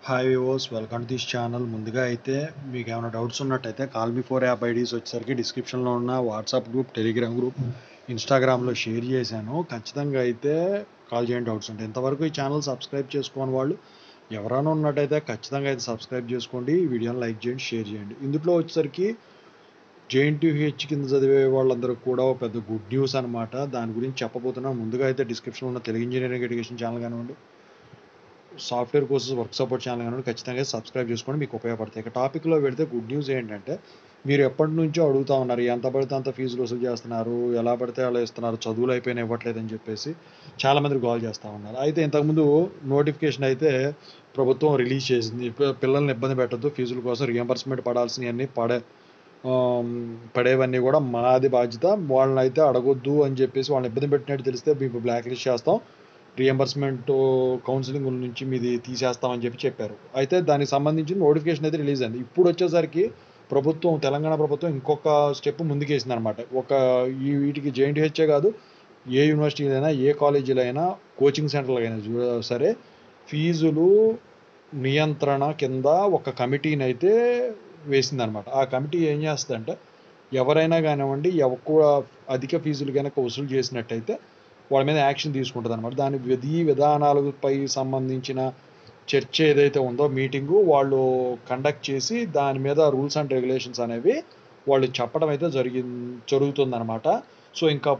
Hi వివోస్, welcome to this channel. ముందుగా అయితే మీకు ఏమైనా డౌట్స్ ఉన్నట్టయితే కాల్ బిఫోర్ యాప్ ఐడీస్ వచ్చేసరికి డిస్క్రిప్షన్లో ఉన్న వాట్సాప్ గ్రూప్, టెలిగ్రామ్ గ్రూప్, ఇన్స్టాగ్రామ్లో షేర్ చేశాను. ఖచ్చితంగా అయితే కాల్ చేయండి డౌట్స్ ఉంటాయి. ఇంతవరకు ఈ ఛానల్ సబ్స్క్రైబ్ చేసుకోని వాళ్ళు ఎవరైనా ఉన్నట్టయితే ఖచ్చితంగా అయితే సబ్స్క్రైబ్ చేసుకోండి, ఈ వీడియోని లైక్ చేయండి, షేర్ చేయండి. ఇందులో వచ్చేసరికి జేఎన్టీయూహెచ్ కింద చదివే వాళ్ళందరూ కూడా ఒక పెద్ద గుడ్ న్యూస్ అనమాట. దాని గురించి చెప్పబోతున్నాను. ముందుగా అయితే డిస్క్రిప్షన్లో ఉన్న తెలుగు ఇంజనీరింగ్ ఎడ్యుకేషన్ ఛానల్ కానివ్వండి, software courses work support channel కానీ ఖచ్చితంగా సబ్స్క్రైబ్ చేసుకోండి, మీకు ఉపయోగపడతాయి. ఇక టాపిక్లో పెడితే గుడ్ న్యూస్ ఏంటంటే, మీరు ఎప్పటి నుంచో అడుగుతూ ఉన్నారు ఎంత పడితే అంత ఫీజులు వసూలు చేస్తున్నారు, ఎలా పడితే అలా ఇస్తున్నారు, చదువులు అయిపోయినా ఇవ్వట్లేదని చెప్పేసి చాలామంది కాల్ చేస్తూ ఉన్నారు. అయితే ఇంతకుముందు నోటిఫికేషన్ అయితే ప్రభుత్వం రిలీజ్ చేసింది, పిల్లల్ని ఇబ్బంది పెట్టద్దు, ఫీజుల కోసం రియంబర్స్మెంట్ పడాల్సినవన్నీ పడేవన్నీ కూడా మాది బాధ్యత, వాళ్ళని అయితే అడగొద్దు అని చెప్పేసి వాళ్ళని ఇబ్బంది పెట్టినట్టు తెలిస్తే మేము బ్లాక్ లిస్ట్ చేస్తాం, రియంబర్స్మెంట్ కౌన్సిలింగ్ నుంచి మీది తీసేస్తామని చెప్పారు. అయితే దానికి సంబంధించిన నోటిఫికేషన్ అయితే రిలీజ్ అయింది. ఇప్పుడు వచ్చేసరికి తెలంగాణ ప్రభుత్వం ఇంకొక స్టెప్ ముందుకేసింది అనమాట. వీటికి జేఎన్టీహెచ్ఏ కాదు, ఏ యూనివర్సిటీలైనా, ఏ కాలేజీలైనా, కోచింగ్ సెంటర్లైనా సరే ఫీజులు నియంత్రణ కింద ఒక కమిటీని అయితే వేసిందనమాట. ఆ కమిటీ ఏం చేస్తుందంటే, ఎవరైనా కానివ్వండి ఎక్కువ అధిక ఫీజులు కనుక వసూలు చేసినట్టయితే వాళ్ళ మీద యాక్షన్ తీసుకుంటుంది అనమాట. దాని విధి విధానాలపై సంబంధించిన చర్చ ఏదైతే ఉందో, మీటింగు వాళ్ళు కండక్ట్ చేసి దాని మీద రూల్స్ అండ్ రెగ్యులేషన్స్ అనేవి వాళ్ళు చెప్పడం అయితే జరుగుతుందన్నమాట. సో ఇంకా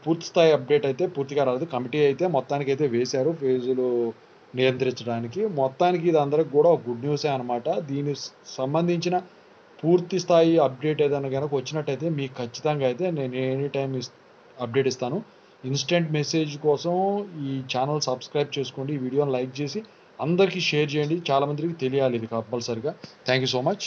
పూర్తి స్థాయి అప్డేట్ అయితే పూర్తిగా రాలేదు. కమిటీ అయితే మొత్తానికి అయితే వేశారు ఫీజులు నియంత్రించడానికి. మొత్తానికి ఇది అందరికి కూడా గుడ్ న్యూసే అనమాట. దీనికి సంబంధించిన పూర్తి స్థాయి అప్డేట్ ఏదైనా కనుక వచ్చినట్టయితే మీకు ఖచ్చితంగా అయితే నేను ఎనీ టైం అప్డేట్ ఇస్తాను. ఇన్స్టెంట్ మెసేజ్ కోసం ఈ ఛానల్ సబ్స్క్రైబ్ చేసుకోండి, ఈ వీడియోని లైక్ చేసి అందరికీ షేర్ చేయండి, చాలామందికి తెలియాలి ఇది కంపల్సరిగా. Thank you so much.